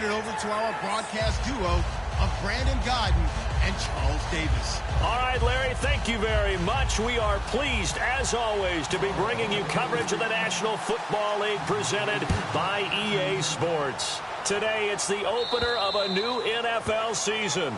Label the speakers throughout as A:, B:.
A: it over to our broadcast duo of Brandon Godden and Charles Davis.
B: All right, Larry, thank you very much. We are pleased, as always, to be bringing you coverage of the National Football League presented by EA Sports. Today, it's the opener of a new NFL season.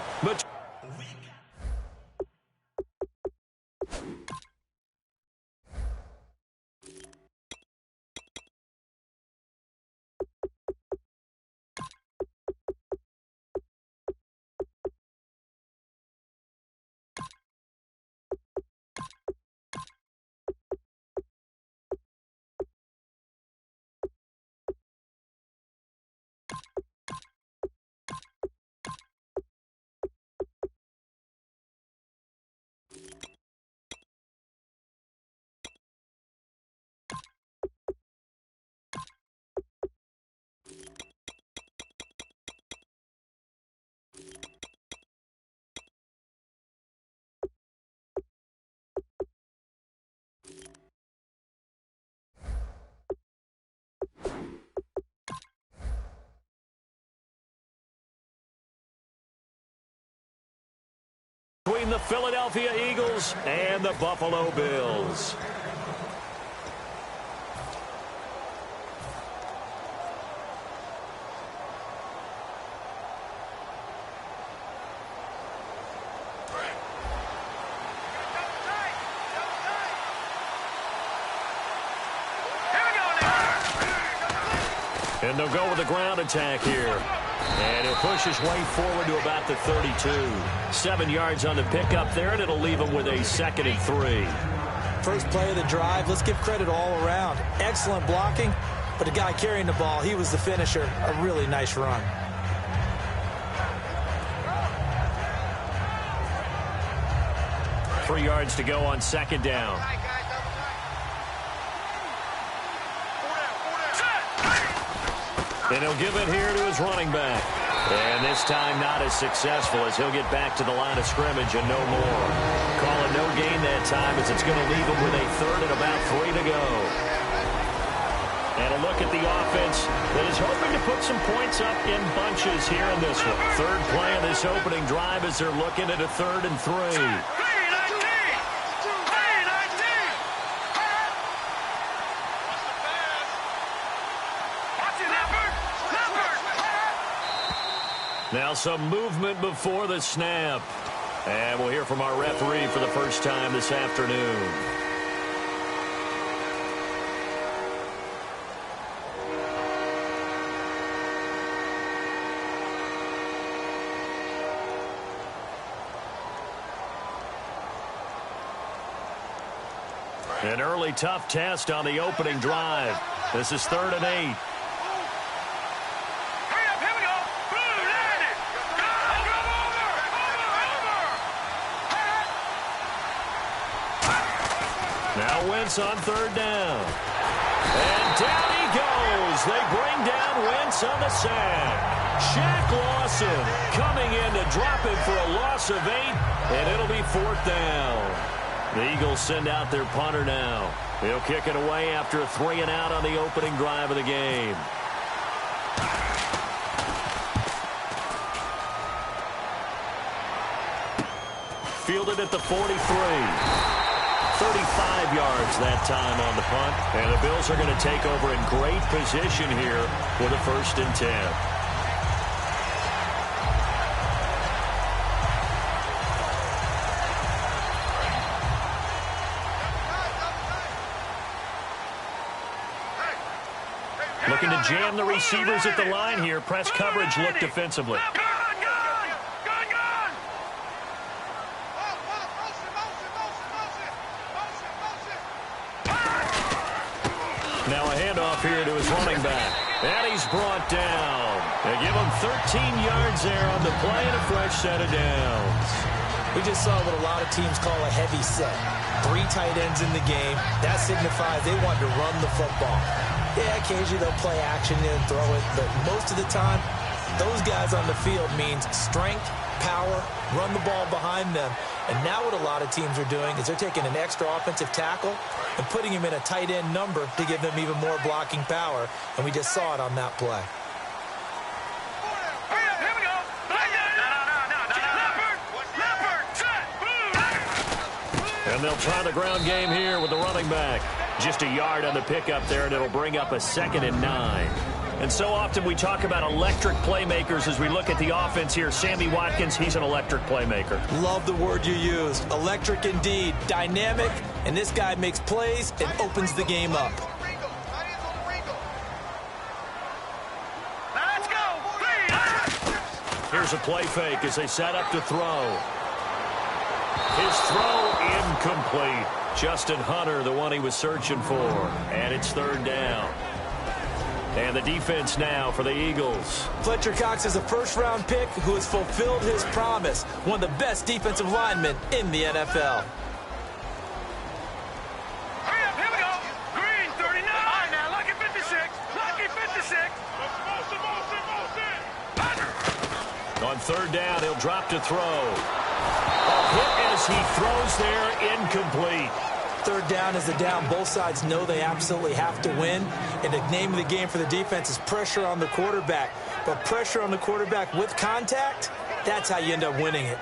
B: Between the Philadelphia Eagles and the Buffalo Bills. And they'll go with the ground attack here. And he'll push his way forward to about the 32. 7 yards on the pickup there, and it'll leave him with a 2nd and 3.
C: First play of the drive, let's give credit all around. Excellent blocking, but the guy carrying the ball, he was the finisher. A really nice run.
B: Three yards to go on 2nd down. And he'll give it here to his running back. And this time not as successful as he'll get back to the line of scrimmage and no more. Call it no gain that time as it's going to leave him with a 3rd and about 3 to go. And a look at the offense that is hoping to put some points up in bunches here in this one. 3rd play of this opening drive as they're looking at a 3rd and 3. Now some movement before the snap. And we'll hear from our referee for the first time this afternoon. An early tough test on the opening drive. This is 3rd and 8. Now Wentz on 3rd down. And down he goes. They bring down Wentz on the sack. Shaq Lawson coming in to drop him for a loss of 8, and it'll be 4th down. The Eagles send out their punter now. He'll kick it away after a 3 and out on the opening drive of the game. Fielded at the 43. 35 yards that time on the punt. And the Bills are going to take over in great position here with a 1st and 10. Looking to jam the receivers at the line here. Press coverage look defensively. Now a handoff here to his running back. And he's brought down. They give him 13 yards there on the play and a fresh set of downs.
C: We just saw what a lot of teams call a heavy set. 3 tight ends in the game. That signifies they want to run the football. Yeah, occasionally they'll play action and throw it, but most of the time, those guys on the field means strength, power, run the ball behind them. And now what a lot of teams are doing is they're taking an extra offensive tackle and putting him in a tight end number to give them even more blocking power. And we just saw it on that play.
B: And they'll try the ground game here with the running back. Just a yard on the pickup there, and it'll bring up a 2nd and 9. And so often we talk about electric playmakers as we look at the offense here. Sammy Watkins, he's an electric playmaker.
C: Love the word you used. Electric indeed. Dynamic, and this guy makes plays and opens the game up.
D: Let's go.
B: Here's a play fake as they set up to throw. His throw incomplete. Justin Hunter, the one he was searching for. And it's 3rd down. And the defense now for the Eagles.
C: Fletcher Cox is a first-round pick who has fulfilled his promise. One of the best defensive linemen in the NFL.
D: Hurry up, here we go. Green, 39. All right, now, lucky 56. Lucky 56.
B: On 3rd down, he'll drop to throw. A hit as he throws there, incomplete.
C: 3rd down is the down. Both sides know they absolutely have to win. And the name of the game for the defense is pressure on the quarterback. But pressure on the quarterback with contact, that's how you end up winning it.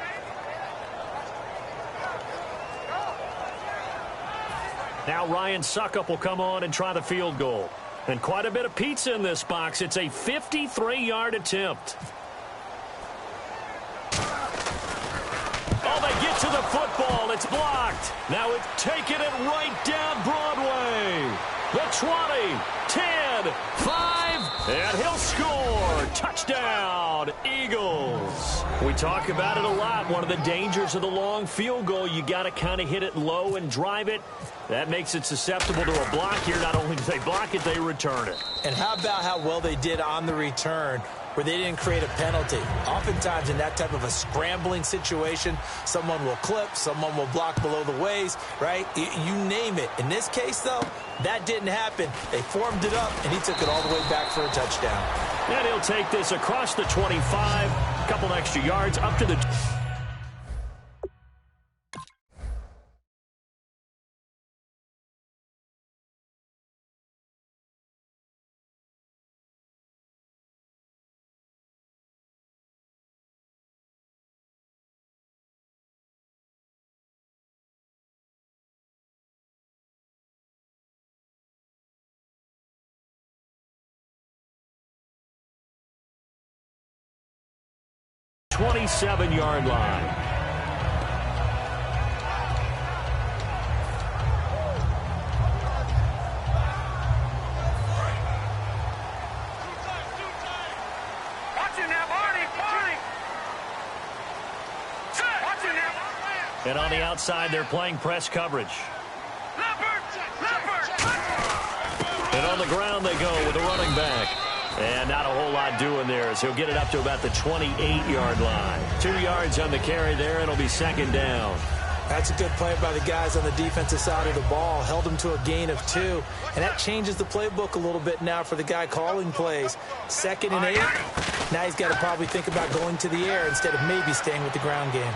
B: Now Ryan Suckup will come on and try the field goal. And quite a bit of pizza in this box. It's a 53-yard attempt. Oh, they get to the football. It's blocked. Now it's taking it right down Broadway. The 20, 10, 5, and he'll score. Touchdown, Eagles. We talk about it a lot. One of the dangers of the long field goal, you got to kind of hit it low and drive it. That makes it susceptible to a block here. Not only do they block it, they return it.
C: And how about how well they did on the return, where they didn't create a penalty. Oftentimes in that type of a scrambling situation, someone will clip, someone will block below the waist, right? You name it. In this case, though, that didn't happen. They formed it up, and he took it all the way back for a touchdown.
B: And he'll take this across the 25, a couple extra yards up to the... ...27-yard line.
D: Watch it now, Barney. Watch it now.
B: And on the outside, they're playing press coverage.
D: Leopard.
B: And on the ground they go with the running back. And not a whole lot doing there as he'll get it up to about the 28-yard line. 2 yards on the carry there, and it'll be 2nd down.
C: That's a good play by the guys on the defensive side of the ball. Held him to a gain of 2. And that changes the playbook a little bit now for the guy calling plays. 2nd and 8. Now he's got to probably think about going to the air instead of maybe staying with the ground game.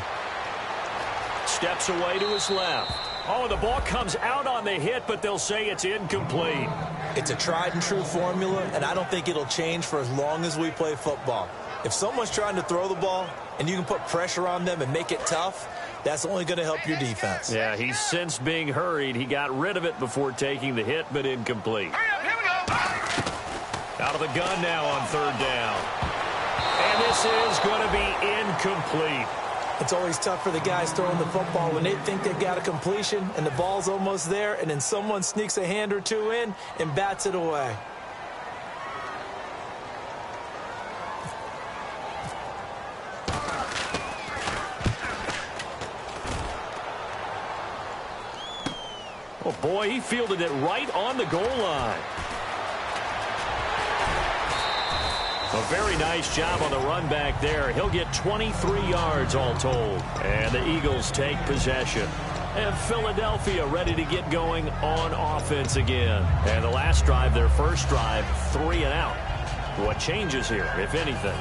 B: Steps away to his left. Oh, the ball comes out on the hit, but they'll say it's incomplete.
C: It's a tried-and-true formula, and I don't think it'll change for as long as we play football. If someone's trying to throw the ball and you can put pressure on them and make it tough, that's only going to help your defense.
B: Yeah, he's since being hurried. He got rid of it before taking the hit, but incomplete.
D: Hurry up, here we go.
B: Out of the gun now on 3rd down. And this is going to be incomplete.
C: It's always tough for the guys throwing the football when they think they've got a completion and the ball's almost there, and then someone sneaks a hand or two in and bats it away.
B: Oh, boy, he fielded it right on the goal line. A very nice job on the run back there. He'll get 23 yards all told. And the Eagles take possession. And Philadelphia ready to get going on offense again. And the last drive, their first drive, 3 and out. What changes here, if anything?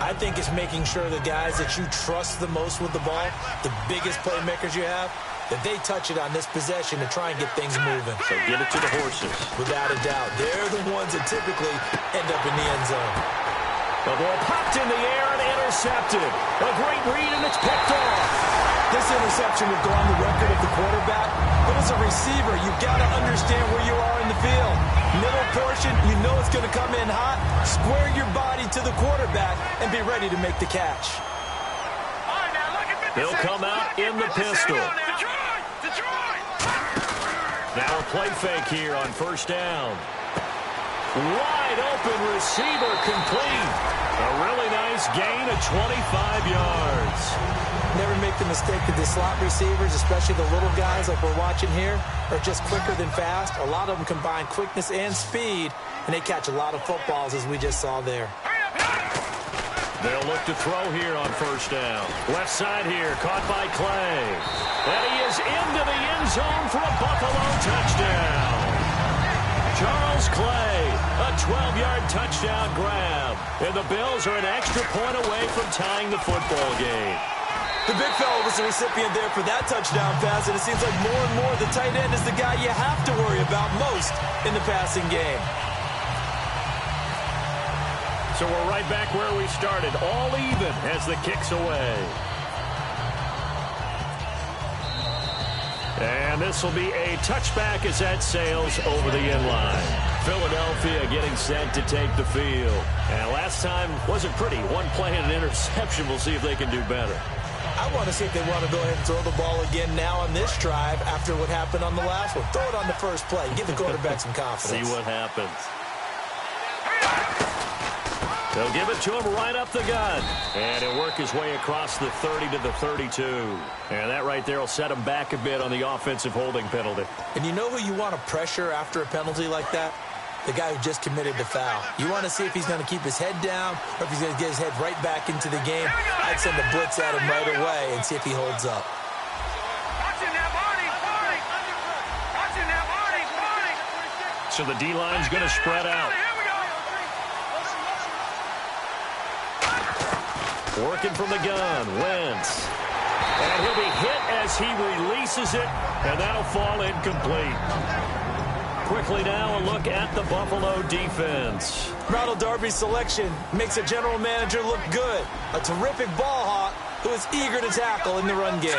C: I think it's making sure the guys that you trust the most with the ball, the biggest playmakers you have, that they touch it on this possession to try and get things moving.
B: So get it to the horses.
C: Without a doubt. They're the ones that typically end up in the end zone.
B: The ball popped in the air and intercepted. A great read, and it's picked off.
C: This interception will go on the record of the quarterback, but as a receiver, you've got to understand where you are in the field. Middle portion, you know it's going to come in hot. Square your body to the quarterback and be ready to make the catch.
B: He'll come out in the pistol. Now a play fake here on first down. Wide open receiver complete. A really nice gain of 25 yards.
C: Never make the mistake that the slot receivers, especially the little guys like we're watching here, are just quicker than fast. A lot of them combine quickness and speed, and they catch a lot of footballs, as we just saw there.
B: They'll look to throw here on first down. Left side here, caught by Clay. And he is into the end zone for a Buffalo touchdown. Charles Clay, a 12-yard touchdown grab. And the Bills are an extra point away from tying the football game.
C: The big fella was the recipient there for that touchdown pass, and it seems like more and more the tight end is the guy you have to worry about most in the passing game.
B: So we're right back where we started, all even as the kick's away. And this will be a touchback as that sails over the inline. Philadelphia getting set to take the field. And last time wasn't pretty. One play and an interception. We'll see if they can do better.
C: I want to see if they want to go ahead and throw the ball again now on this drive after what happened on the last one. Throw it on the first play. Give the quarterback some confidence.
B: See what happens. They'll give it to him right up the gut. And he'll work his way across the 30 to the 32. And that right there will set him back a bit on the offensive holding penalty.
C: And you know who you want to pressure after a penalty like that? The guy who just committed the foul. You want to see if he's going to keep his head down or if he's going to get his head right back into the game. I'd send a blitz at him right away and see if he holds up.
B: So the D-line's going to spread out. Working from the gun, Wentz. And he'll be hit as he releases it, and that'll fall incomplete. Quickly now, a look at the Buffalo defense.
C: Ronald Darby's selection makes a general manager look good. A terrific ball hawk who is eager to tackle in the run game.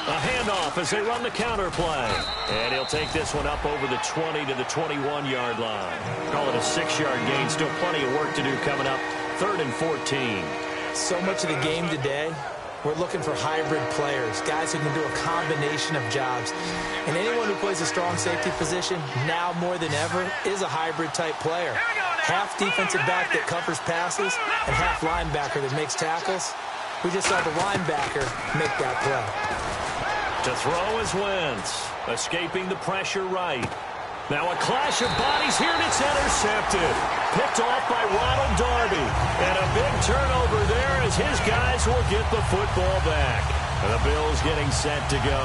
B: A handoff as they run the counter play. And he'll take this one up over the 20 to the 21-yard line. Call it a 6-yard gain. Still plenty of work to do coming up. 3rd and 14.
C: So much of the game today, we're looking for hybrid players, guys who can do a combination of jobs. And anyone who plays a strong safety position, now more than ever, is a hybrid-type player. Half defensive back that covers passes and half linebacker that makes tackles. We just saw the linebacker make that play.
B: To throw is Wentz, escaping the pressure right. Now a clash of bodies here, and it's intercepted. Picked off by Ronald Darby. And a big turnover there as his guys will get the football back. And the Bills getting set to go.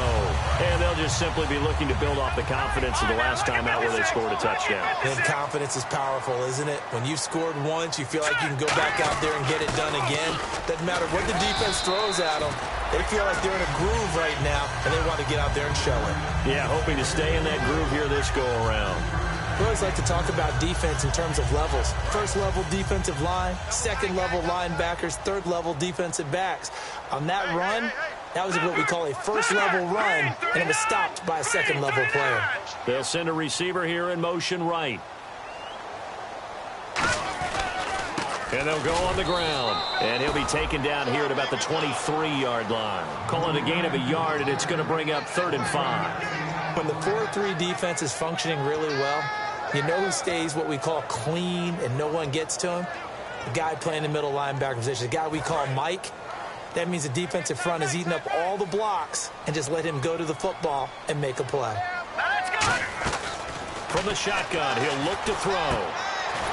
B: And they'll just simply be looking to build off the confidence of the last time out where they scored a touchdown.
C: And confidence is powerful, isn't it? When you've scored once, you feel like you can go back out there and get it done again. Doesn't matter what the defense throws at them. They feel like they're in a groove right now, and they want to get out there and show it.
B: Yeah, hoping to stay in that groove here this go-around.
C: We always like to talk about defense in terms of levels. First level defensive line, second level linebackers, third level defensive backs. On that run, that was what we call a first level run, and it was stopped by a second level player.
B: They'll send a receiver here in motion right. And they'll go on the ground. And he'll be taken down here at about the 23-yard line. Call it a gain of a yard, and it's going to bring up 3rd and 5.
C: When the 4-3 defense is functioning really well, you know who stays what we call clean and no one gets to him? The guy playing the middle linebacker position, the guy we call Mike. That means the defensive front is eating up all the blocks and just let him go to the football and make a play.
B: From the shotgun, he'll look to throw.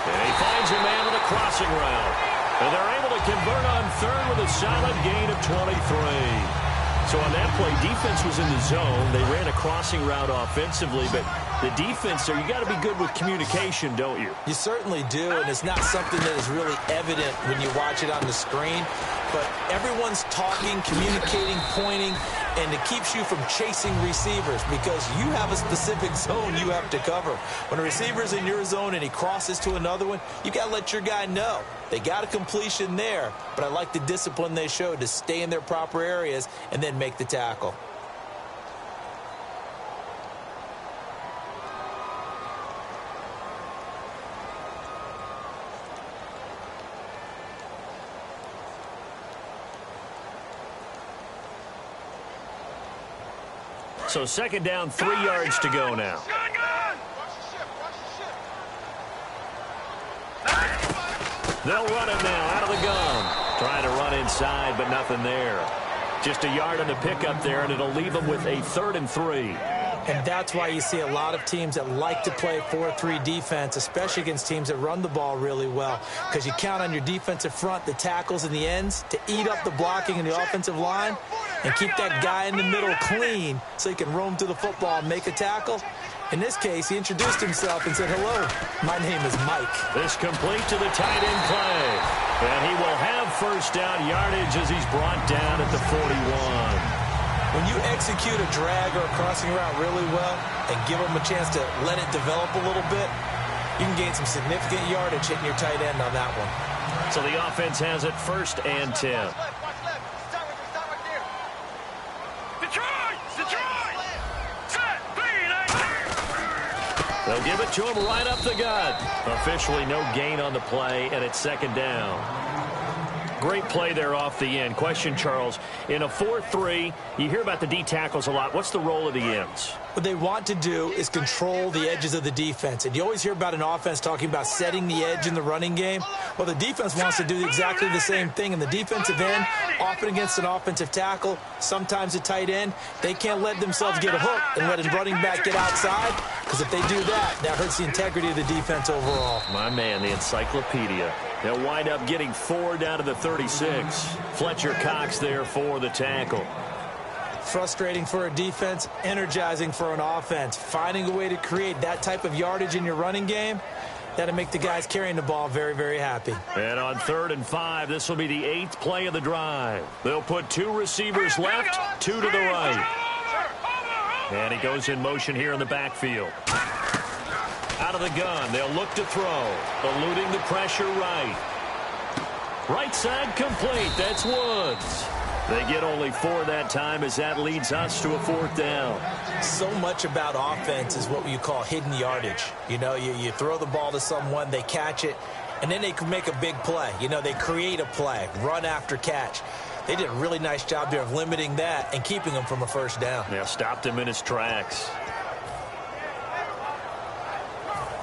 B: And he finds a man with a crossing route. And they're able to convert on 3rd with a solid gain of 23. So on that play, defense was in the zone. They ran a crossing route offensively, but the defense there, you got to be good with communication, don't you?
C: You certainly do, and it's not something that is really evident when you watch it on the screen. But everyone's talking, communicating, pointing, and it keeps you from chasing receivers because you have a specific zone you have to cover. When a receiver's in your zone and he crosses to another one, you got to let your guy know. They got a completion there, but I like the discipline they showed to stay in their proper areas and then make the tackle.
B: So second down, 3 yards to go now. They'll run it now out of the gun. Trying to run inside, but nothing there. Just a yard on the pickup there, and it'll leave them with a 3rd and 3.
C: And that's why you see a lot of teams that like to play 4-3 defense, especially against teams that run the ball really well, because you count on your defensive front, the tackles and the ends, to eat up the blocking in the offensive line and keep that guy in the middle clean so he can roam to the football and make a tackle. In this case, he introduced himself and said, "Hello, my name is Mike."
B: This complete to the tight end play. And he will have first down yardage as he's brought down at the 41.
C: When you execute a drag or a crossing route really well and give them a chance to let it develop a little bit, you can gain some significant yardage hitting your tight end on that one.
B: So the offense has it 1st and 10. They'll give it to him right up the gut. Officially no gain on the play, and it's 2nd down. Great play there off the end. Question, Charles, in a 4-3, you hear about the D tackles a lot. What's the role of the ends?
C: What they want to do is control the edges of the defense. And you always hear about an offense talking about setting the edge in the running game. Well, the defense wants to do exactly the same thing. In the defensive end, often against an offensive tackle, sometimes a tight end, they can't let themselves get hooked and let a running back get outside, because if they do that, that hurts the integrity of the defense overall.
B: My man, the encyclopedia. They'll wind up getting 4 down to the 36. Fletcher Cox there for the tackle.
C: Frustrating for a defense, energizing for an offense. Finding a way to create that type of yardage in your running game, that'll make the guys carrying the ball very, very happy.
B: And on 3rd and 5, this will be the 8th play of the drive. They'll put 2 receivers left, 2 to the right. And he goes in motion here in the backfield. Out of the gun, they'll look to throw. Eluding the pressure right. Right side complete, that's Woods. They get only 4 that time as that leads us to a 4th down.
C: So much about offense is what you call hidden yardage. You know, you throw the ball to someone, they catch it, and then they can make a big play. You know, they create a play, run after catch. They did a really nice job there of limiting that and keeping him from a 1st down.
B: Yeah, stopped him in his tracks.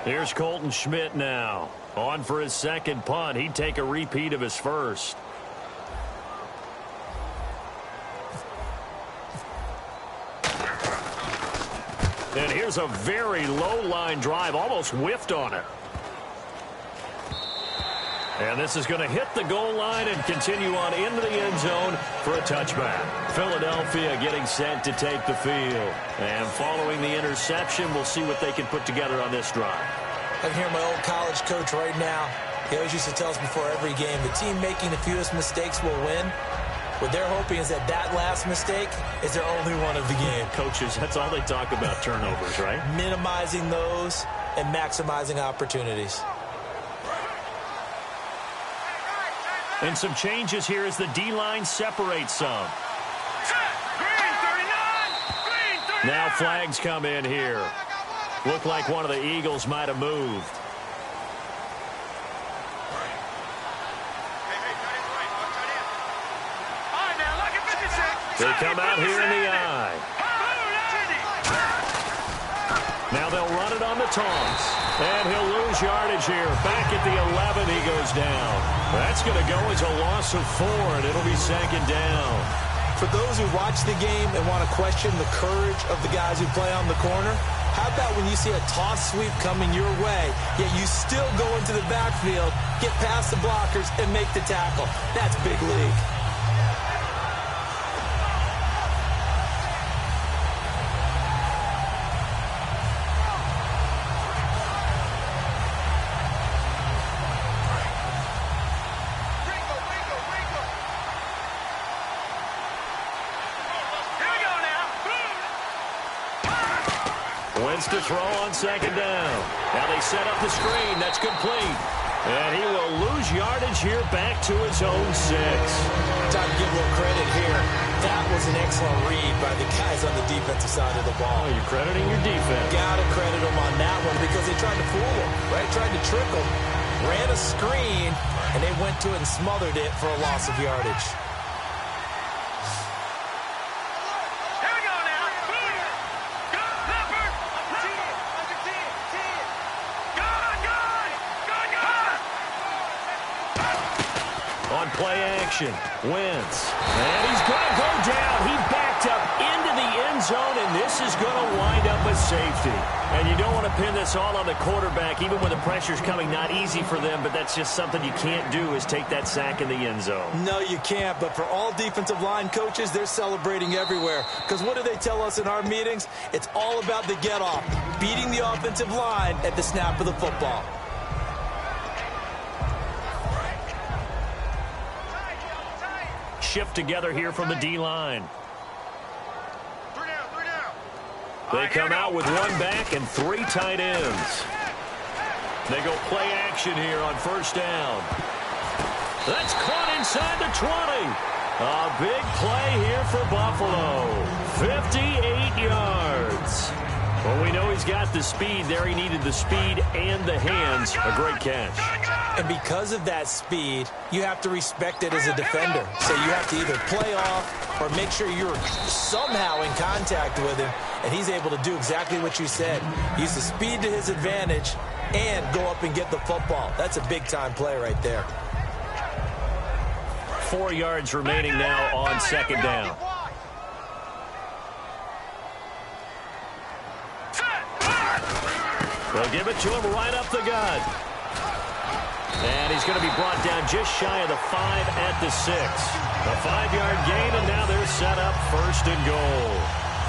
B: Here's Colton Schmidt now. On for his 2nd punt. He'd take a repeat of his 1st. And here's a very low-line drive, almost whiffed on it. And this is going to hit the goal line and continue on into the end zone for a touchback. Philadelphia getting set to take the field. And following the interception, we'll see what they can put together on this drive.
C: I can hear my old college coach right now. He always used to tell us before every game, the team making the fewest mistakes will win. What they're hoping is that last mistake is their only one of the game.
B: Coaches, that's all they talk about, turnovers, right?
C: Minimizing those and maximizing opportunities.
B: And some changes here as the D-line separates some. Now flags come in here. Looked like one of the Eagles might have moved. They come out here in the eye. Now they'll run it on the toss. And he'll lose yardage here. Back at the 11, he goes down. That's going to go as a loss of 4, and it'll be 2nd down.
C: For those who watch the game and want to question the courage of the guys who play on the corner, how about when you see a toss sweep coming your way, yet you still go into the backfield, get past the blockers, and make the tackle? That's big league.
B: Splits to throw on second down. Now they set up the screen. That's complete. And he will lose yardage here back to his own 6.
C: Time to give a little credit here. That was an excellent read by the guys on the defensive side of the ball.
B: Oh, you're crediting your defense.
C: Gotta credit them on that one because they tried to fool him, right? Tried to trick him. Ran a screen, and they went to it and smothered it for a loss of yardage.
B: Play action. Wentz. And he's going to go down. He backed up into the end zone, and this is going to wind up a safety. And you don't want to pin this all on the quarterback, even when the pressure's coming. Not easy for them, but that's just something you can't do is take that sack in the end zone.
C: No, you can't. But for all defensive line coaches, they're celebrating everywhere. Because what do they tell us in our meetings? It's all about the get-off, beating the offensive line at the snap of the football.
B: Shift together here from the D-line. They come out with one back and 3 tight ends. They go play action here on first down. That's caught inside the 20. A big play here for Buffalo. 58 yards. Well, we know he's got the speed there. He needed the speed and the hands. A great catch.
C: And because of that speed, you have to respect it as a defender. So you have to either play off or make sure you're somehow in contact with him. And he's able to do exactly what you said. Use the speed to his advantage and go up and get the football. That's a big-time play right there.
B: 4 yards remaining now on second down. They'll give it to him right up the gut. And he's going to be brought down just shy of the 5 at the 6. A 5-yard gain, and now they're set up first and goal.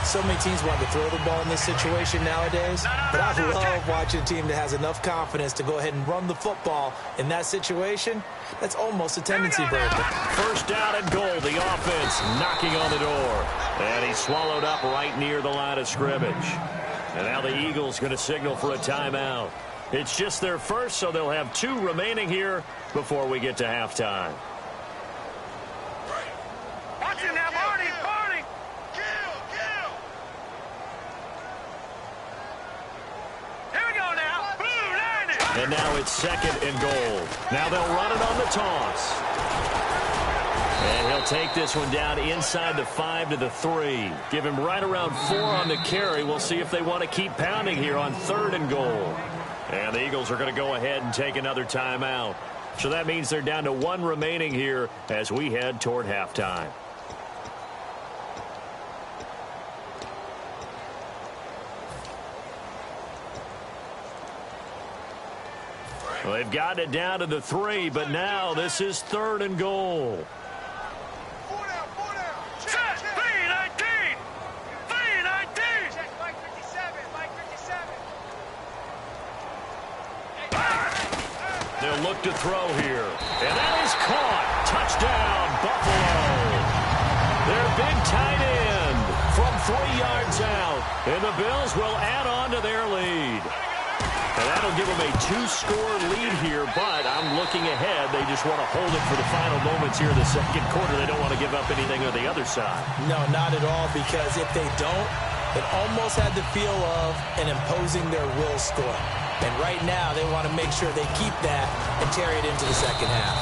C: So many teams want to throw the ball in this situation nowadays, but I love watching a team that has enough confidence to go ahead and run the football in that situation. That's almost a tendency breaker.
B: First down and goal, the offense knocking on the door. And he's swallowed up right near the line of scrimmage. And now the Eagles going to signal for a timeout. It's just their first, so they'll have 2 remaining here before we get to halftime.
D: Watch it now, Marty, Marty. Kill. Here we go now. Blue 90.
B: And now it's second and goal. Now they'll run it on the toss. And he'll take this one down inside the 5 to the 3. Give him right around 4 on the carry. We'll see if they want to keep pounding here on 3rd and goal. And the Eagles are going to go ahead and take another timeout. So that means they're down to 1 remaining here as we head toward halftime. Well, they've gotten it down to the 3, but now this is 3rd and goal. They'll look to throw here. And that is caught. Touchdown, Buffalo. Their big tight end from 3 yards out. And the Bills will add on to their lead. And that'll give them a 2-score lead here, but I'm looking ahead. They just want to hold it for the final moments here in the second quarter. They don't want to give up anything on the other side.
C: No, not at all, because if they don't, it almost had the feel of an imposing their will score. And right now, they want to make sure they keep that and carry it into the second half.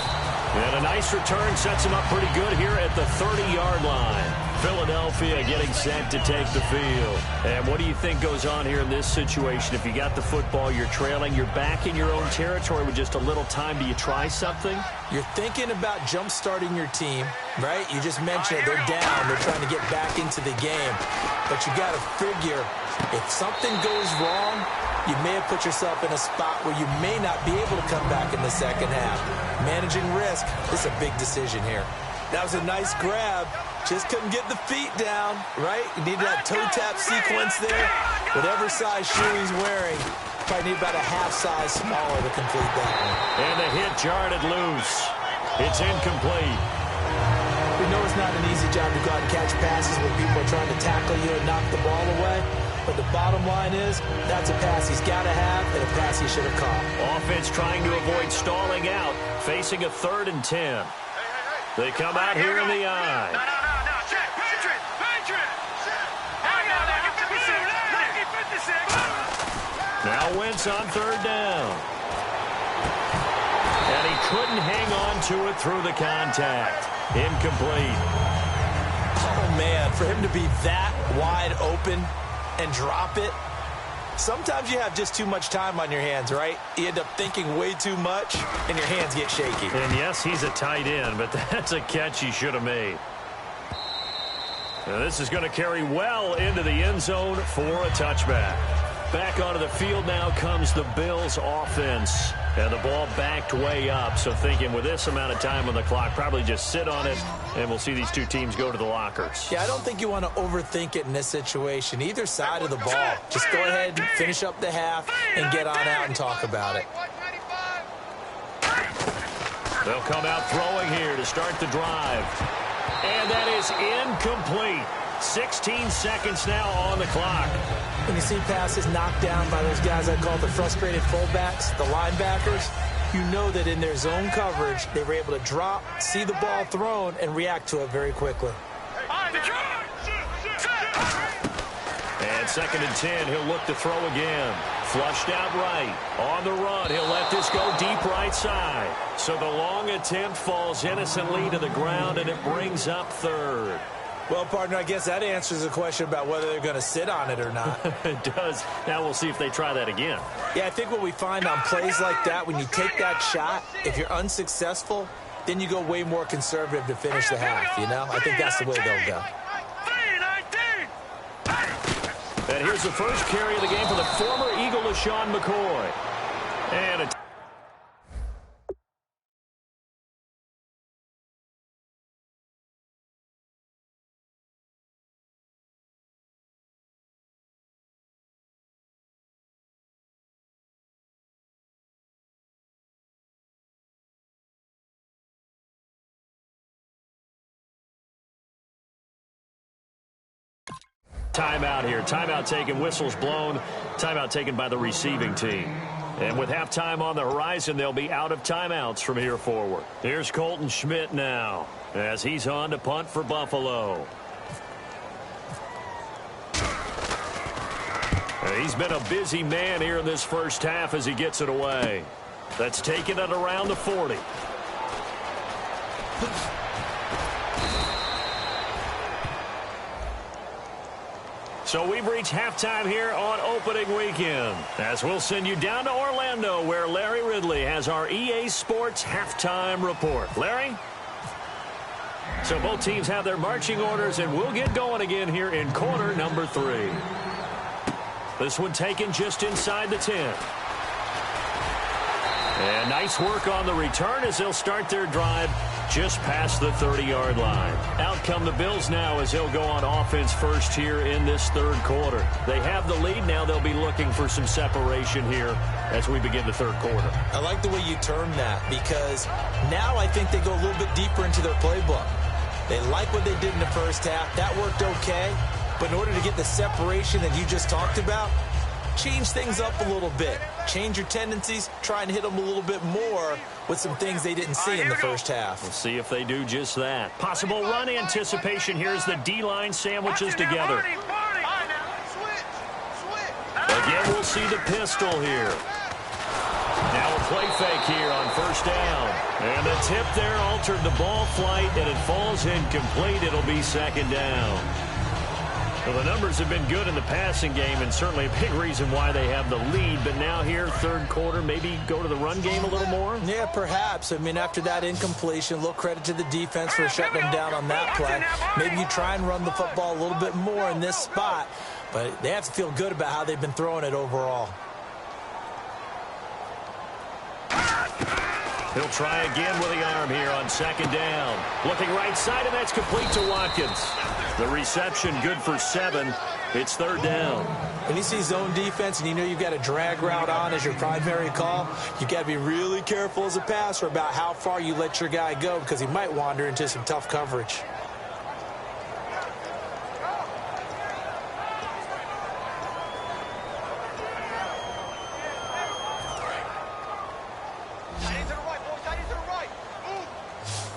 B: And a nice return sets them up pretty good here at the 30-yard line. Philadelphia getting set to take the field. And what do you think goes on here in this situation? If you got the football, you're trailing, you're back in your own territory with just a little time. Do you try something?
C: You're thinking about jump-starting your team, right? You just mentioned it. They're down. They're trying to get back into the game. But you got to figure, if something goes wrong, you may have put yourself in a spot where you may not be able to come back in the second half. Managing risk is a big decision here. That was a nice grab. Just couldn't get the feet down, right? You needed that toe tap sequence there. Whatever size shoe he's wearing, probably need about a half size smaller to complete that one.
B: And the hit jarred it loose. It's incomplete.
C: We know it's not an easy job to go out and catch passes when people are trying to tackle you and knock the ball away. but the bottom line is that's a pass he's got to have and a pass he should have caught.
B: Offense trying to avoid stalling out, facing a 3rd and 10. They come out here in the eye.
D: No. Check. Patriot. Hang on, lucky 56.
B: Now Wentz on 3rd down. And he couldn't hang on to it through the contact. Incomplete.
C: Oh, man, for him to be that wide open and drop it, sometimes you have just too much time on your hands, right? You end up thinking way too much, and your hands get shaky.
B: And yes, he's a tight end, but that's a catch he should have made. Now this is going to carry well into the end zone for a touchback. Back onto the field now comes the Bills offense. And the ball backed way up, so thinking with this amount of time on the clock, probably just sit on it, and we'll see these two teams go to the lockers.
C: Yeah, I don't think you want to overthink it in this situation. Either side of the ball. Just go ahead and finish up the half and get on out and talk about it.
B: They'll come out throwing here to start the drive. And that is incomplete. 16 seconds now on the clock.
C: When you see passes knocked down by those guys I call the frustrated fullbacks, the linebackers, you know that in their zone coverage, they were able to drop, see the ball thrown, and react to it very quickly.
B: And 2nd and 10, he'll look to throw again. Flushed out right. On the run, he'll let this go deep right side. So the long attempt falls innocently to the ground, and it brings up 3rd.
C: Well, partner, I guess that answers the question about whether they're going to sit on it or not.
B: It does. Now we'll see if they try that again.
C: Yeah, I think what we find on plays like that, when you take that shot, if you're unsuccessful, then you go way more conservative to finish the half, you know? I think that's the way they'll go.
B: And here's the first carry of the game for the former Eagle, LaShawn McCoy. And a timeout here. Timeout taken, whistles blown. Timeout taken by the receiving team. And with halftime on the horizon, they'll be out of timeouts from here forward. Here's Colton Schmidt now as he's on to punt for Buffalo. And he's been a busy man here in this first half as he gets it away. That's taken at around the 40. So we've reached halftime here on opening weekend, as we'll send you down to Orlando, where Larry Ridley has our EA Sports halftime report. Larry? So both teams have their marching orders, and we'll get going again here in quarter number 3. This one taken just inside the 10. And nice work on the return as they'll start their drive just past the 30-yard line. Out come the Bills now as they'll go on offense first here in this third quarter. They have the lead. Now they'll be looking for some separation here as we begin the third quarter.
C: I like the way you term that, because now I think they go a little bit deeper into their playbook. They like what they did in the first half. That worked okay. But in order to get the separation that you just talked about, change things up a little bit. Change your tendencies. Try and hit them a little bit more with some things they didn't see in the first half.
B: We'll see if they do just that. Possible run anticipation here as the D-line sandwiches together. Again, we'll see the pistol here. Now a play fake here on first down. And the tip there altered the ball flight, and it falls incomplete. It'll be second down. Well, the numbers have been good in the passing game, and certainly a big reason why they have the lead. But now here, third quarter, maybe go to the run game a little more?
C: Yeah, perhaps. I mean, after that incompletion, a little credit to the defense for shutting them down on that play. Maybe you try and run the football a little bit more in this spot, but they have to feel good about how they've been throwing it overall.
B: He'll try again with the arm here on second down. Looking right side, and that's complete to Watkins. The reception good for 7. It's third down.
C: When you see zone defense and you know you've got a drag route on as your primary call, you've got to be really careful as a passer about how far you let your guy go, because he might wander into some tough coverage.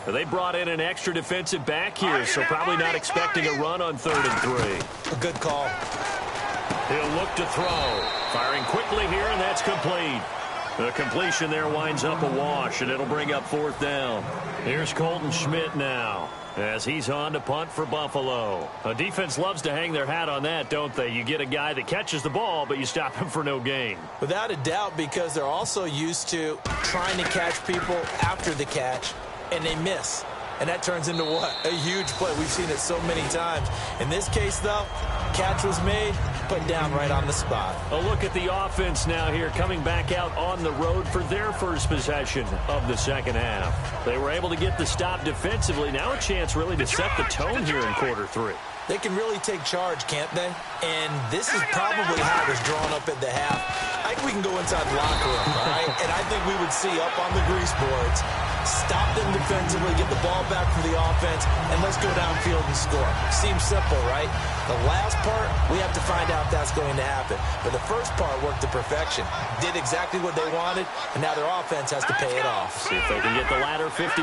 B: They brought in an extra defensive back here, so probably not expecting a run on 3rd and 3.
C: A good call.
B: He'll look to throw. Firing quickly here, and that's complete. The completion there winds up a wash, and it'll bring up 4th down. Here's Colton Schmidt now, as he's on to punt for Buffalo. A defense loves to hang their hat on that, don't they? You get a guy that catches the ball, but you stop him for no gain.
C: Without a doubt, because they're also used to trying to catch people after the catch, and they miss. And that turns into what? A huge play. We've seen it so many times. In this case, though, catch was made, put down right on the spot.
B: A look at the offense now here, coming back out on the road for their first possession of the second half. They were able to get the stop defensively. Now a chance really to set the tone here in quarter 3.
C: They can really take charge, can't they? And this is probably how it was drawn up at the half. I think we can go inside the locker room, all right? And I think we would see up on the grease boards, stop them defensively, get the ball back from the offense, and let's go downfield and score. Seems simple, right? The last part, we have to find out if that's going to happen. But the first part worked to perfection. Did exactly what they wanted, and now their offense has to pay it off.
B: See if they can get the latter 50%.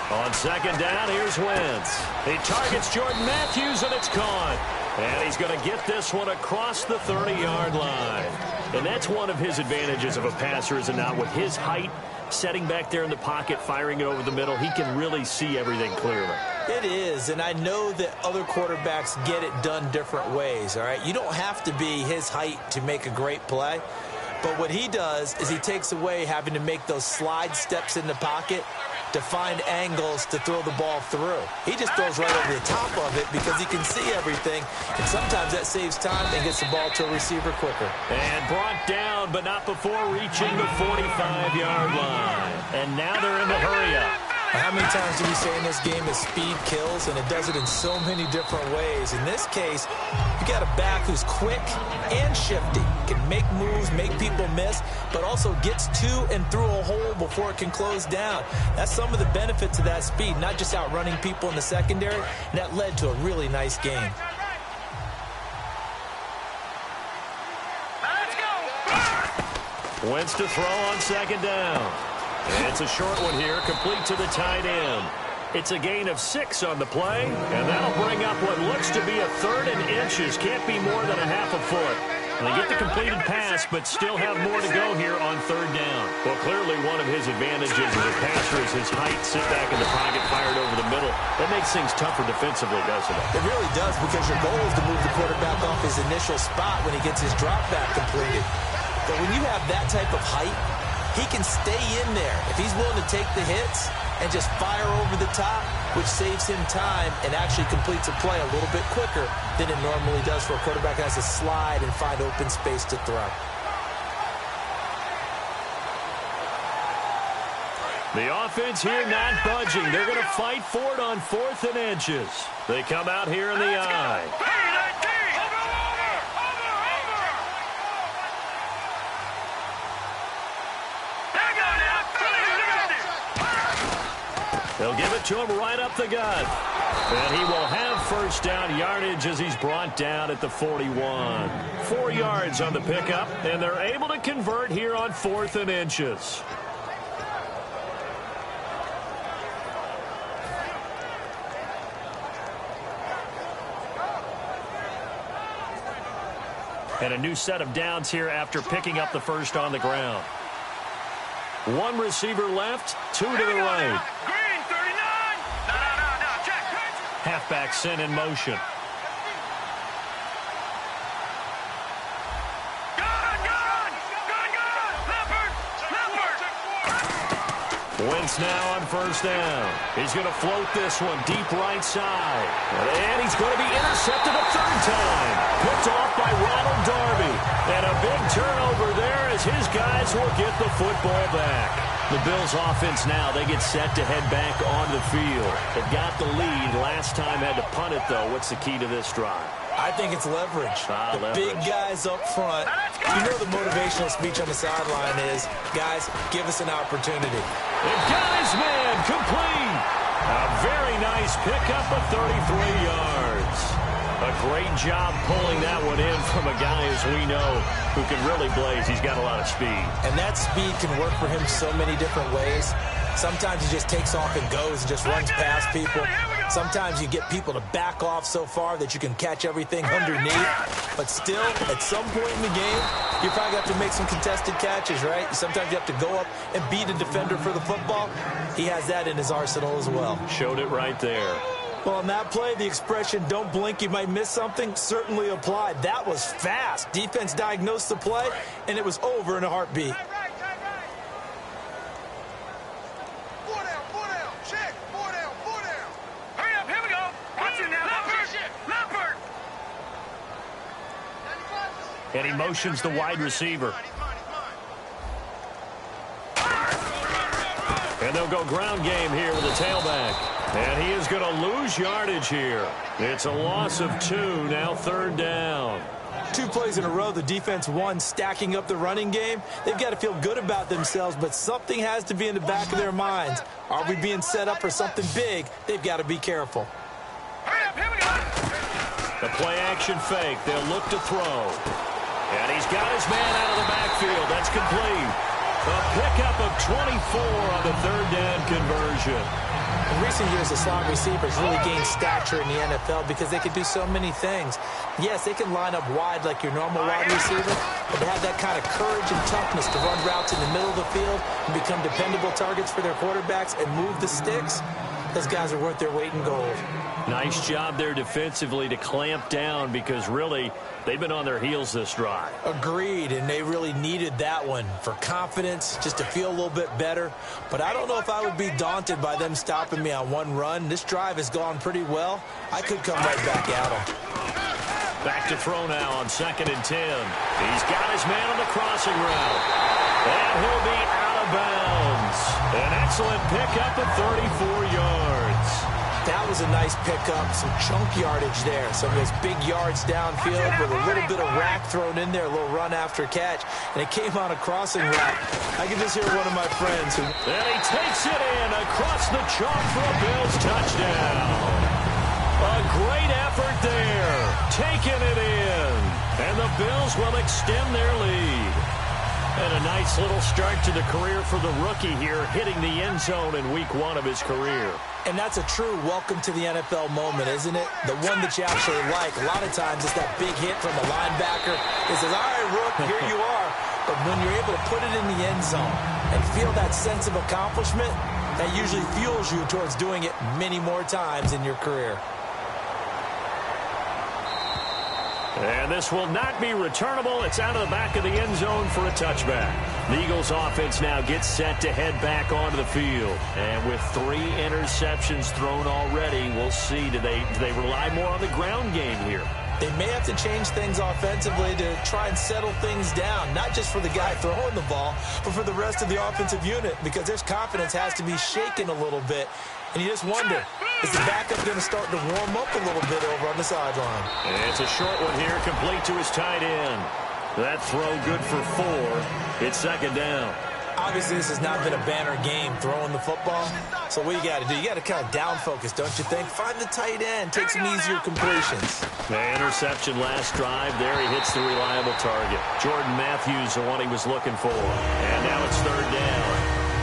B: On second down, here's Wentz. He targets Jordan Matthews, and it's caught. And he's going to get this one across the 30-yard line. And that's one of his advantages of a passer, is it not? With his height, setting back there in the pocket, firing it over the middle, he can really see everything clearly.
C: It is, and I know that other quarterbacks get it done different ways, all right? You don't have to be his height to make a great play. But what he does is he takes away having to make those slide steps in the pocket to find angles to throw the ball through. He just throws right over the top of it because he can see everything, and sometimes that saves time and gets the ball to a receiver quicker.
B: And brought down, but not before reaching the 45-yard line. And now they're in the hurry-up.
C: How many times do we say in this game that speed kills, and it does it in so many different ways? In this case, you got a back who's quick and shifty, can make moves, make people miss, but also gets to and through a hole before it can close down. That's some of the benefits of that speed, not just outrunning people in the secondary, and that led to a really nice game.
B: Wentz to throw on second down. And it's a short one here, complete to the tight end. It's a gain of 6 on the play, and that'll bring up what looks to be a 3rd and inches. Can't be more than a half a foot. And they get the completed pass, but still have more to go here on 3rd down. Well, clearly one of his advantages as a passer is his height, sit back in the pocket, fired over the middle. That makes things tougher defensively, doesn't it?
C: It really does, because your goal is to move the quarterback off his initial spot when he gets his drop back completed. But when you have that type of height, he can stay in there if he's willing to take the hits and just fire over the top, which saves him time and actually completes a play a little bit quicker than it normally does for a quarterback that has to slide and find open space to throw.
B: The offense here not budging. They're going to fight for it on 4th and inches. They come out here in the eye. They'll give it to him right up the gut. And he will have first down yardage as he's brought down at the 41. 4 yards on the pickup, and they're able to convert here on 4th and inches. And a new set of downs here after picking up the first on the ground. 1 receiver left, 2 to the right. Halfback sent in motion. Wentz now on first down. He's going to float this one deep right side. And he's going to be intercepted a 3rd time. Picked off by Ronald Darby. And a big turnover there as his guys will get the football back. The Bills offense now, they get set to head back on the field. They've got the lead. Last time had to punt it, though. What's the key to this drive?
C: I think it's leverage. The big guys up front. You know the motivational speech on the sideline is, guys, give us an opportunity.
B: And got his man complete. A very nice pickup of 33 yards. A great job pulling that one in from a guy, as we know, who can really blaze. He's got a lot of speed.
C: And that speed can work for him so many different ways. Sometimes he just takes off and goes and just runs past people. Sometimes you get people to back off so far that you can catch everything underneath. But still, at some point in the game, you probably have to make some contested catches, right? Sometimes you have to go up and beat a defender for the football. He has that in his arsenal as well.
B: Showed it right there.
C: Well, on that play, the expression, don't blink, you might miss something, certainly applied. That was fast. Defense diagnosed the play, and it was over in a heartbeat.
B: And he motions the wide receiver. And they'll go ground game here with a tailback. And he is going to lose yardage here. It's a loss of 2, now 3rd down.
C: 2 plays in a row, the defense won, stacking up the running game. They've got to feel good about themselves, but something has to be in the back of their minds. Are we being set up for something big? They've got to be careful.
B: The play-action fake. They'll look to throw. And he's got his man out of the backfield. That's complete. A pickup of 24 on the 3rd down conversion.
C: In recent years, the slot receivers really gained stature in the NFL because they can do so many things. Yes, they can line up wide like your normal wide receiver, but they have that kind of courage and toughness to run routes in the middle of the field and become dependable targets for their quarterbacks and move the sticks. Those guys are worth their weight in gold.
B: Nice job there defensively to clamp down because really they've been on their heels this drive.
C: Agreed, and they really needed that one for confidence, just to feel a little bit better. But I don't know if I would be daunted by them stopping me on one run. This drive has gone pretty well. I could come right back at them.
B: Back to throw now on 2nd and 10. He's got his man on the crossing route. And he'll be out of bounds. An excellent pickup of 34 yards.
C: That was a nice pickup, some chunk yardage there. Some of those big yards downfield with a little bit of rack thrown in there, a little run after catch. And it came on a crossing route. I can just hear one of my friends who...
B: And he takes it in across the chalk for a Bills touchdown. A great effort there, taking it in. And the Bills will extend their lead. And a nice little start to the career for the rookie here, hitting the end zone in week 1 of his career.
C: And that's a true welcome to the NFL moment, isn't it? The one that you actually like. A lot of times it's that big hit from a linebacker. It says, all right, Rook, here you are. But when you're able to put it in the end zone and feel that sense of accomplishment, that usually fuels you towards doing it many more times in your career.
B: And this will not be returnable. It's out of the back of the end zone for a touchback. The Eagles offense now gets set to head back onto the field. And with 3 interceptions thrown already, we'll see. Do they rely more on the ground game here?
C: They may have to change things offensively to try and settle things down, not just for the guy throwing the ball, but for the rest of the offensive unit, because their confidence has to be shaken a little bit. And you just wonder, is the backup going to start to warm up a little bit over on the sideline?
B: It's a short one here, complete to his tight end. That throw good for 4. It's 2nd down.
C: Obviously, this has not been a banner game throwing the football. So what you got to do, you got to kind of down focus, don't you think? Find the tight end, take some easier completions.
B: The interception last drive there. He hits the reliable target. Jordan Matthews, the one he was looking for. And now it's 3rd down.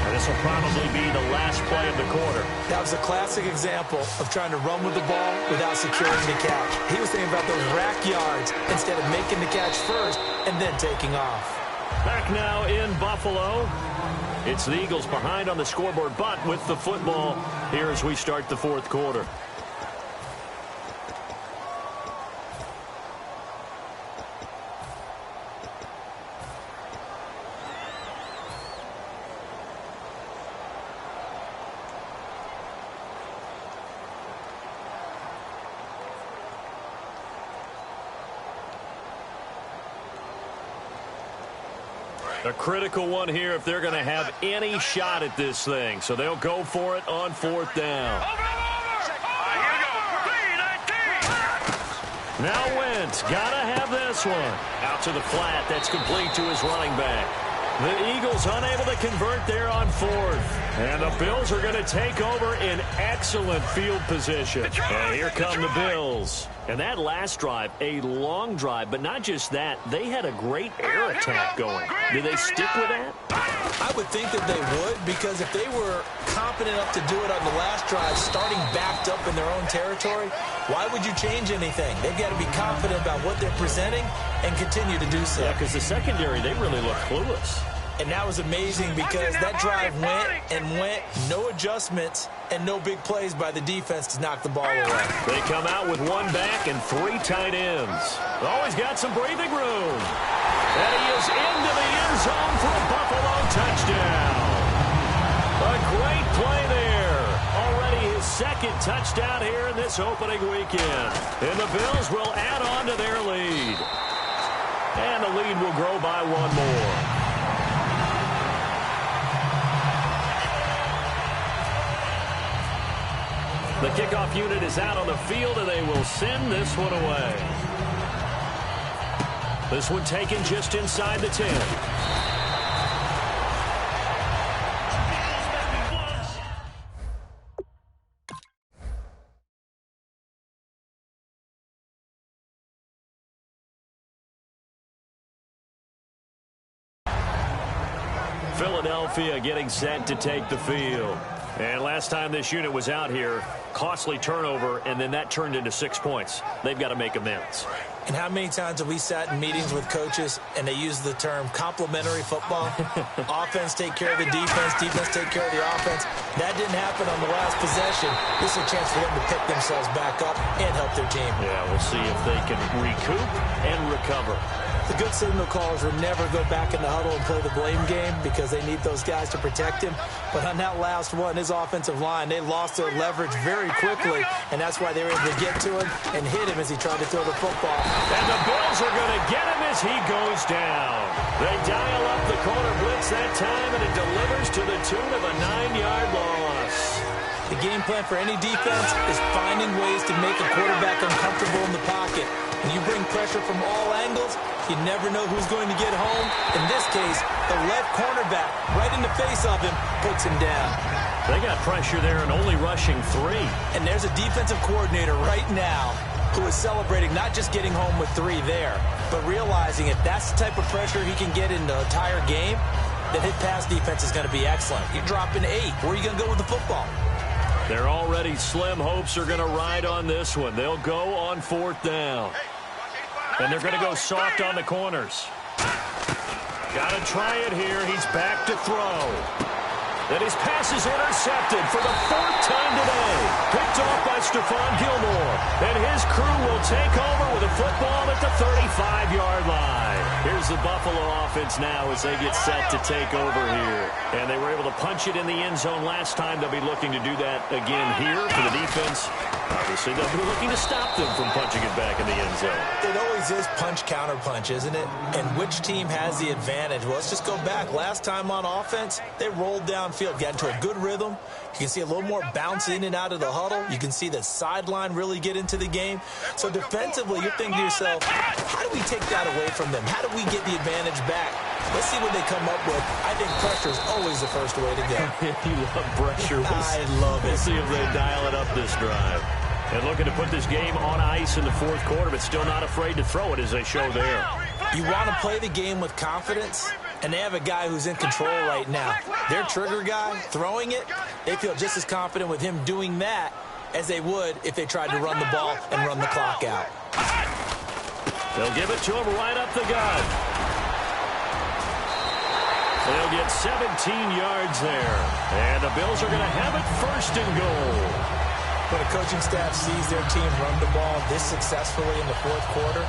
B: And this will probably be the last play of the quarter.
C: That was a classic example of trying to run with the ball without securing the catch. He was thinking about those rack yards instead of making the catch first and then taking off.
B: Back now in Buffalo. It's the Eagles behind on the scoreboard, but with the football here as we start the 4th quarter. A critical one here if they're going to have any shot at this thing. So they'll go for it on 4th down. Now Wentz, got to have this one. Out to the flat, that's complete to his running back. The Eagles unable to convert there on 4th. And the Bills are going to take over in excellent field position. And here come the Bills. And that last drive, a long drive, but not just that. They had a great air attack going. Do they stick with that?
C: I would think that they would, because if they were competent enough to do it on the last drive, starting backed up in their own territory, why would you change anything? They've got to be confident about what they're presenting and continue to do so.
B: Yeah, because the secondary, they really look clueless.
C: And that was amazing because that drive went and went, no adjustments and no big plays by the defense to knock the ball away.
B: They come out with one back and 3 tight ends. Always got some breathing room. And he is into the end zone for a Buffalo touchdown. A great play there. Already his second touchdown here in this opening weekend. And the Bills will add on to their lead. And the lead will grow by 1 more. The kickoff unit is out on the field, and they will send this one away. This one taken just inside the 10. Philadelphia getting set to take the field. And last time this unit was out here, costly turnover, and then that turned into 6 points. They've got to make amends.
C: And how many times have we sat in meetings with coaches and they use the term complementary football? Offense take care of the defense, defense take care of the offense. That didn't happen on the last possession. This is a chance for them to pick themselves back up and help their team.
B: Yeah, we'll see if they can recoup and recover.
C: The good signal callers would never go back in the huddle and play the blame game because they need those guys to protect him. But on that last one, his offensive line, they lost their leverage very quickly, and that's why they were able to get to him and hit him as he tried to throw the football.
B: And the Bills are going to get him as he goes down. They dial up the corner blitz that time, and it delivers to the tune of a 9-yard loss.
C: The game plan for any defense is finding ways to make a quarterback uncomfortable in the pocket. When you bring pressure from all angles, you never know who's going to get home. In this case, the left cornerback, right in the face of him, puts him down.
B: They got pressure there and only rushing 3.
C: And there's a defensive coordinator right now who is celebrating not just getting home with 3 there, but realizing if that's the type of pressure he can get in the entire game, then his pass defense is going to be excellent. You're dropping 8. Where are you going to go with the football?
B: Their already slim hopes are going to ride on this one. They'll go on 4th down. And they're going to go soft on the corners. Got to try it here. He's back to throw. And his pass is intercepted for the 4th time today. Picked off by Stephon Gilmore. And his crew will take over with a football at the 35-yard line. Here's the Buffalo offense now as they get set to take over here. And they were able to punch it in the end zone last time. They'll be looking to do that again here for the defense. Obviously, they'll be looking to stop them from punching it back in the end zone.
C: It always is punch-counter-punch, isn't it? And which team has the advantage? Well, let's just go back. Last time on offense, they rolled downfield, got into a good rhythm. You can see a little more bounce in and out of the huddle. You can see the sideline really get into the game. So defensively, you're thinking to yourself, how do we take that away from them? How do we get the advantage back? Let's see what they come up with. I think pressure is always the first way to go.
B: You love pressure.
C: I love it.
B: We'll see if they dial it up this drive. And looking to put this game on ice in the 4th quarter, but still not afraid to throw it as they show there.
C: You want to play the game with confidence, and they have a guy who's in control right now. Their trigger guy, throwing it, they feel just as confident with him doing that as they would if they tried to run the ball and run the clock out.
B: They'll give it to him right up the gut. They'll get 17 yards there. And the Bills are going to have it 1st and goal.
C: When a coaching staff sees their team run the ball this successfully in the 4th quarter,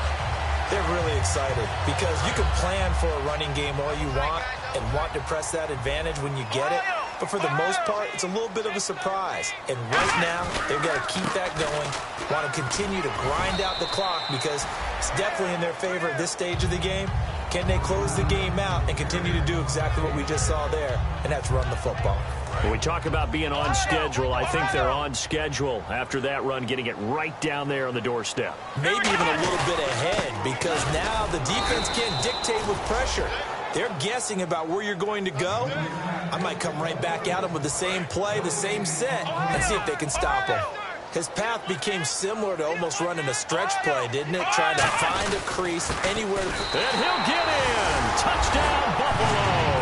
C: they're really excited because you can plan for a running game all you want and want to press that advantage when you get it. But for the most part, it's a little bit of a surprise. And right now, they've got to keep that going, want to continue to grind out the clock because it's definitely in their favor at this stage of the game. Can they close the game out and continue to do exactly what we just saw there, and that's run the football?
B: When we talk about being on schedule, I think they're on schedule after that run, getting it right down there on the doorstep.
C: Maybe even a little bit ahead because now the defense can't dictate with pressure. They're guessing about where you're going to go. I might come right back at them with the same play, the same set, and see if they can stop them. His path became similar to almost running a stretch play, didn't it? Trying to find a crease anywhere.
B: And he'll get in. Touchdown, Buffalo.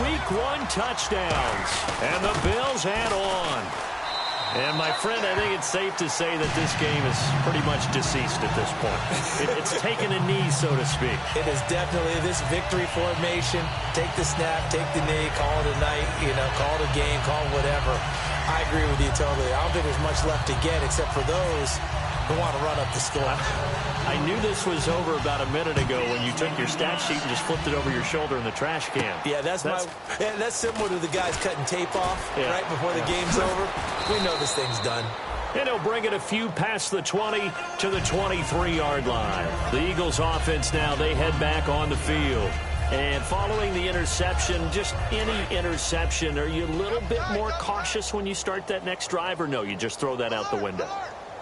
B: Week 1 touchdowns. And the Bills add on. And, my friend, I think it's safe to say that this game is pretty much deceased at this point. It's taken a knee, so to speak.
C: It is definitely this victory formation. Take the snap, take the knee, call it a night, call it a game, call it whatever. I agree with you totally. I don't think there's much left to get except for those who want to run up the score.
B: I knew this was over about a minute ago when you took your stat sheet and just flipped it over your shoulder in the trash can.
C: Yeah, that's similar to the guys cutting tape off right before the game's over. We know this thing's done.
B: And he'll bring it a few past the 20 to the 23-yard line. The Eagles offense now, they head back on the field. And following the interception, just any interception, are you a little bit more cautious when you start that next drive, or no, you just throw that out the window?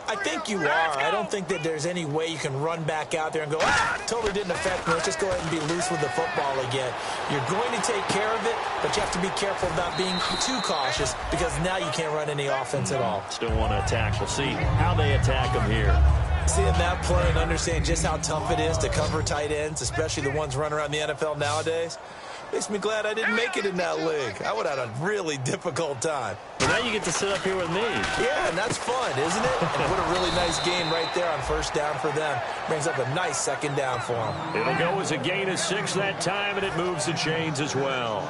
C: I think you are. I don't think that there's any way you can run back out there and go, totally didn't affect me. Let's just go ahead and be loose with the football again. You're going to take care of it, but you have to be careful about being too cautious because now you can't run any offense at all.
B: Still want to attack. We'll see how they attack them here.
C: Seeing that play and understand just how tough it is to cover tight ends, especially the ones running around the NFL nowadays, makes me glad I didn't make it in that league. I would have had a really difficult time.
B: But now you get to sit up here with me.
C: Yeah, and that's fun, isn't it? And what a really nice game right there on first down for them. Brings up a nice second down for them.
B: It'll go as a gain of 6 that time, and it moves the chains as well.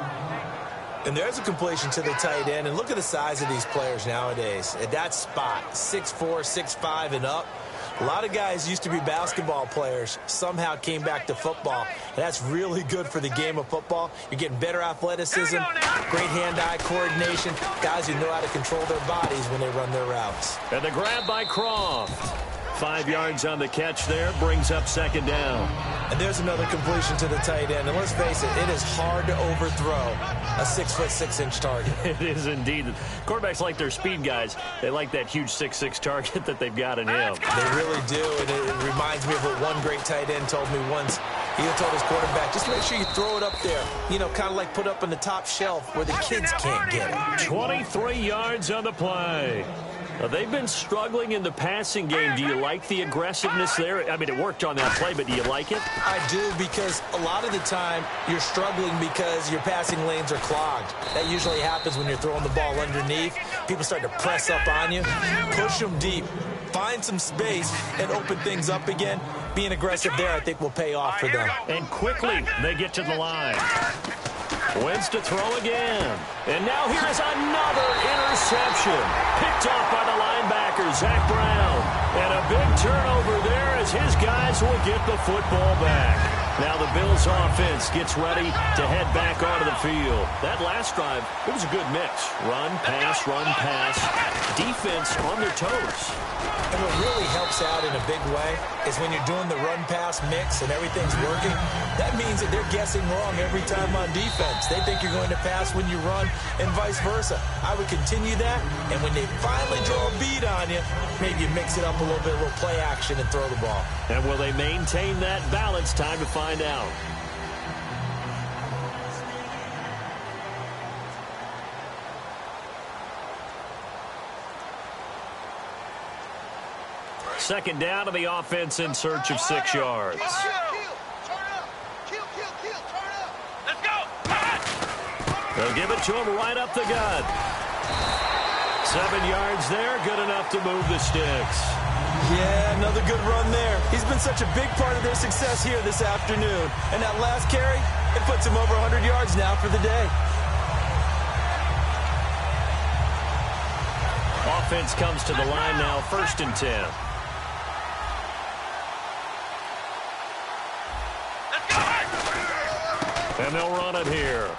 C: And there's a completion to the tight end. And look at the size of these players nowadays. At that spot, 6'4", 6'5", and up. A lot of guys used to be basketball players, somehow came back to football. And that's really good for the game of football. You're getting better athleticism, great hand-eye coordination, guys who know how to control their bodies when they run their routes.
B: And the grab by Croft. 5 yards on the catch there, brings up second down.
C: And there's another completion to the tight end. And let's face it, it is hard to overthrow a 6'6" target.
B: It is indeed. Quarterbacks like their speed guys. They like that huge 6'6" target that they've got in him.
C: They really do, and it reminds me of what one great tight end told me once. He told his quarterback, just make sure you throw it up there. Kind of like put up on the top shelf where the kids can't get it.
B: 23 yards on the play. They've been struggling in the passing game. Do you like the aggressiveness there? I mean, it worked on that play, but do you like it?
C: I do, because a lot of the time you're struggling because your passing lanes are clogged. That usually happens when you're throwing the ball underneath. People start to press up on you. Push them deep. Find some space and open things up again. Being aggressive there, I think, will pay off for them.
B: And quickly, they get to the line. Wins to throw again. And now here is another interception. Picked off by the linebacker, Zach Brown. And a big turnover there as his guys will get the football back. Now the Bills offense gets ready to head back onto the field. That last drive, it was a good mix. Run, pass. Defense on their toes.
C: And what really helps out in a big way is when you're doing the run-pass mix and everything's working, that means that they're guessing wrong every time on defense. They think you're going to pass when you run and vice versa. I would continue that, and when they finally draw a beat on you, maybe you mix it up a little bit, a little play action and throw the ball.
B: And will they maintain that balance? Time to find out. Second down to the offense in search of 6 yards.
D: Let's go.
B: They'll give it to him right up the gut. 7 yards there, good enough to move the sticks.
C: Yeah, another good run there. He's been such a big part of their success here this afternoon. And that last carry, it puts him over 100 yards now for the day.
B: Offense comes to the line now, 1st and 10. And they'll run it here.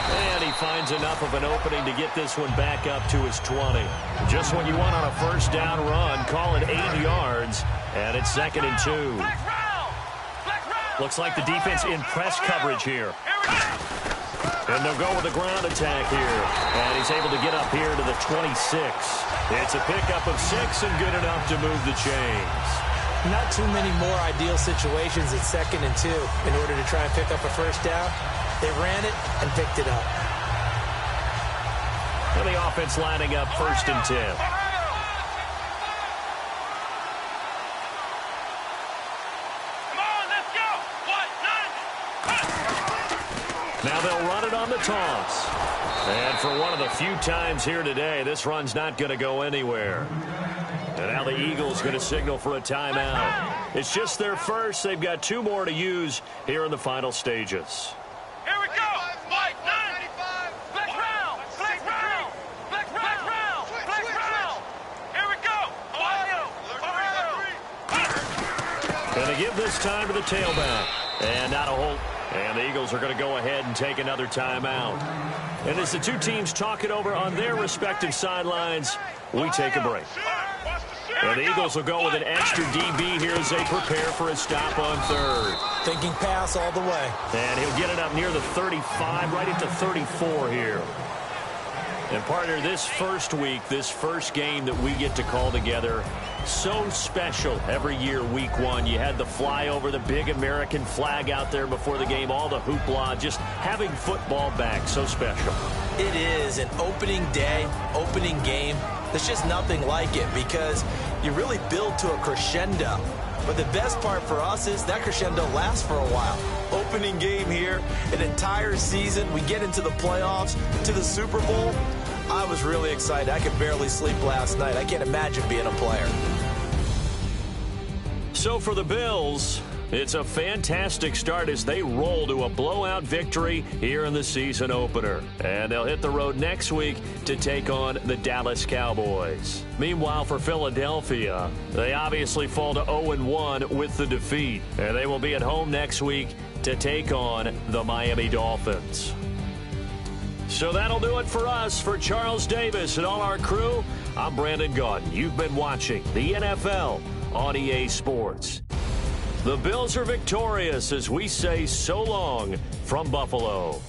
B: And he finds enough of an opening to get this one back up to his 20. Just what you want on a first down run. Call it 8 yards. And it's 2nd and 2. Looks like the defense in press coverage here. And they'll go with the ground attack here. And he's able to get up here to the 26. It's a pickup of 6 and good enough to move the chains.
C: Not too many more ideal situations at 2nd and 2 in order to try and pick up a first down. They ran it and picked it up.
B: And the offense lining up 1st and 10.
D: Come on, let's go. 1, 9.
B: Now they'll run it on the toss. And for one of the few times here today, this run's not going to go anywhere. And now the Eagles going to signal for a timeout. It's just their first. They've got 2 more to use here in the final stages.
D: Here we go. White 95. Flex round. Flex round. Flex round. Flex round. Here we go. Ohio.
B: Going to give this time to the tailback. And not a hold. And the Eagles are going to go ahead and take another timeout. And as the 2 teams talk it over on their respective sidelines, we take a break. And the Eagles will go with an extra DB here as they prepare for a stop on third.
C: Thinking pass all the way.
B: And he'll get it up near the 35, right at the 34 here. And partner, this first week, this first game that we get to call together, so special every year, week 1. You had the flyover, the big American flag out there before the game, all the hoopla, just having football back, so special.
C: It is an opening day, opening game. There's just nothing like it because you really build to a crescendo. But the best part for us is that crescendo lasts for a while. Opening game here, an entire season. We get into the playoffs, to the Super Bowl. I was really excited. I could barely sleep last night. I can't imagine being a player.
B: So for the Bills, it's a fantastic start as they roll to a blowout victory here in the season opener. And they'll hit the road next week to take on the Dallas Cowboys. Meanwhile, for Philadelphia, they obviously fall to 0-1 with the defeat. And they will be at home next week to take on the Miami Dolphins. So that'll do it for us. For Charles Davis and all our crew, I'm Brandon Gaudin. You've been watching the NFL on EA Sports. The Bills are victorious as we say so long from Buffalo.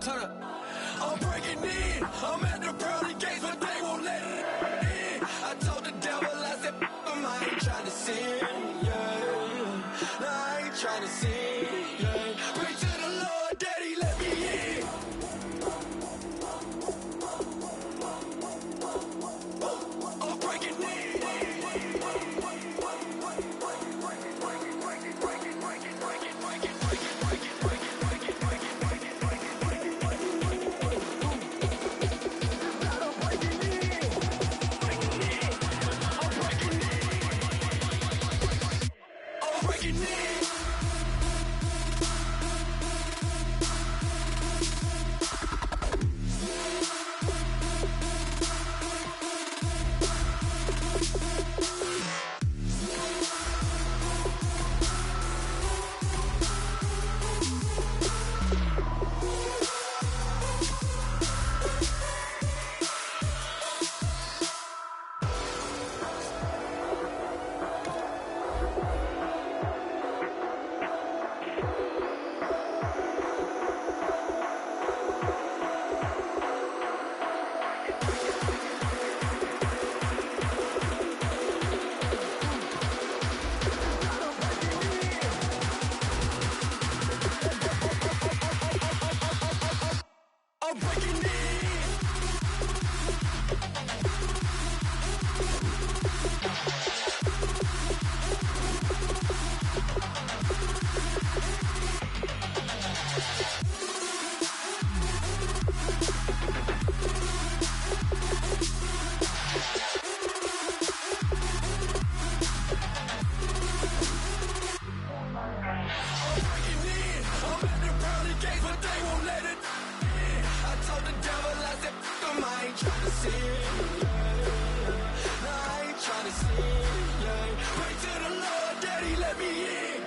C: Turn up. I'm breaking in. I'm at the pearly gates, but they won't let it in. I told the devil, I said, I ain't trying to sin, yeah. No, I ain't trying to sin, yeah. Pray to the Lord, Daddy, let me in. I'm breaking in. I'm breaking in. I'm at the pearly gates, but they won't let it in. I told the devil, I said, I ain't trying to sin, yeah. No, I ain't trying to sin, yeah. Pray to the Lord, Daddy, let me in.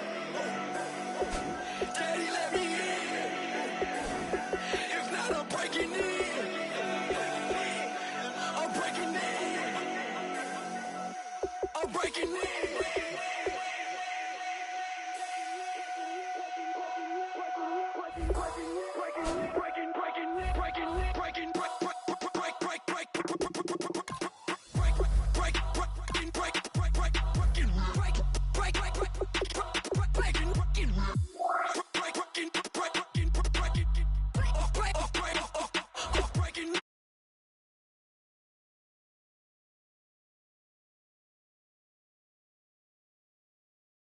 C: Daddy, let me in. If not, I'm breaking in. I'm breaking in. I'm breaking in. Breaking in.